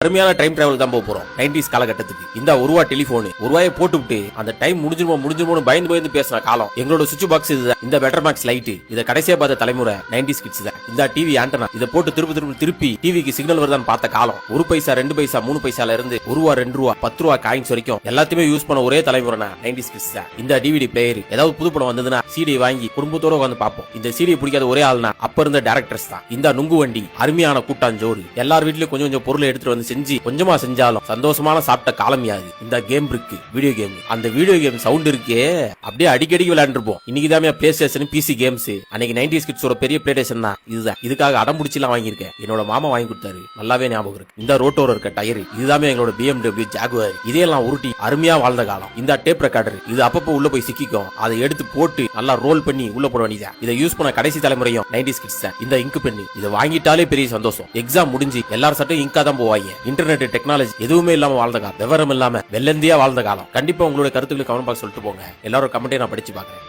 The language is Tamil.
அருமையான டைம் டிராவல் தான் போறோம் 90s காலகட்டத்துக்கு. இந்த ஒருவா டெலிபோன் ஒருவாயை போட்டுவிட்டு அந்த டைம் முடிஞ்சிருமோ பயந்து பேசுற காலம். எங்களோட சுவிட்ச் பாக்ஸ் இதுதான். இந்த பெட்டர் மேக்ஸ் லைட் இதை கடைசியா பார்த்த தலைமுறை 90s கிட்ஸ் தான். இந்த டிவி ஆண்டனா இதை போட்டு திருப்பி டிவிக்கு சிக்னல் வருதான்னு பார்த்த காலம். 1 பைசா 2 பைசா 3 பைசால இருந்து 1 ரூபா 2 ரூபா 10 ரூபா காயின்ஸ் வரைக்கும் எல்லாத்தையுமே யூஸ் பண்ண ஒரே தலைமுறை 90s கிட்ஸ் தான். இந்த டிவிடி பிளேயர் ஏதாவது புது படம் வந்ததுன்னா சிடி வாங்கி குடும்பத்தோட உட்காந்து பார்ப்போம். இந்த சிடி பிடிக்காத ஒரே ஆள்னா அப்ப இருந்த டைரக்டர்ஸ் தான். இந்த நுங்கு வண்டி அருமையான கூட்டாஞ்சோறு எல்லார் வீட்லயும் கொஞ்சம் பொருளை எடுத்துட்டு வந்து செஞ்சு கொஞ்சமா செஞ்சாலும் சந்தோஷமான சாப்பிட்ட காலம் யாது. இந்த கேம் இருக்கு வீடியோ கேம். அந்த வீடியோ கேம் சவுண்ட் இருக்கே அப்படியே அடிக்கடி விளையாண்டுருப்போம். இன்னைக்குதான் பிளே ஸ்டேஷன் பிசி கேம்ஸ். அன்னைக்கு 90s கிட்ஸோட பெரிய பிளே ஸ்டேஷன் தான் இதுதான். இதுக்காக அடம் முடிச்சுலாம் வாங்கியிருக்கேன். என்னோட மாமா வாங்கி கொடுத்தாரு. நல்லாவே ஞாபகம் இருக்கு. இந்த ரோட்டோர இருக்க டயர் இதுதான் எங்களோட BMW ஜாகுவார். இதையெல்லாம் உருட்டி அருமையா வாழ்ந்த காலம். இந்த டேப் ரெக்கார்டர் இது அப்பப்போ உள்ள போய் சிக்கிக்கும். அதை எடுத்து போட்டு நல்லா ரோல் பண்ணி உள்ள போட வேண்டியதான். இதை யூஸ் பண்ண கடைசி தலைமுறையும் 90s கிட்ஸ் தான். இந்த இங்கு பெண்ணு இதை வாங்கிட்டாலே பெரிய சந்தோஷம். எக்ஸாம் முடிஞ்சு எல்லாரும் சட்டும் இங்கா தான் போவாங்க. இன்டர்நெட் டெக்னாலஜி எதுவுமே இல்லாம வாழ்ந்த காலம். விவரம் இல்லாம வெள்ளந்தியா வாழ்ந்த காலம். கண்டிப்பா உங்களுடைய கருத்துக்களை கமெண்ட் பாக்ஸ் சொல்லிட்டு போங்க. எல்லாரும் கமெண்ட்டை நான் படிச்சு பாக்குறேன்.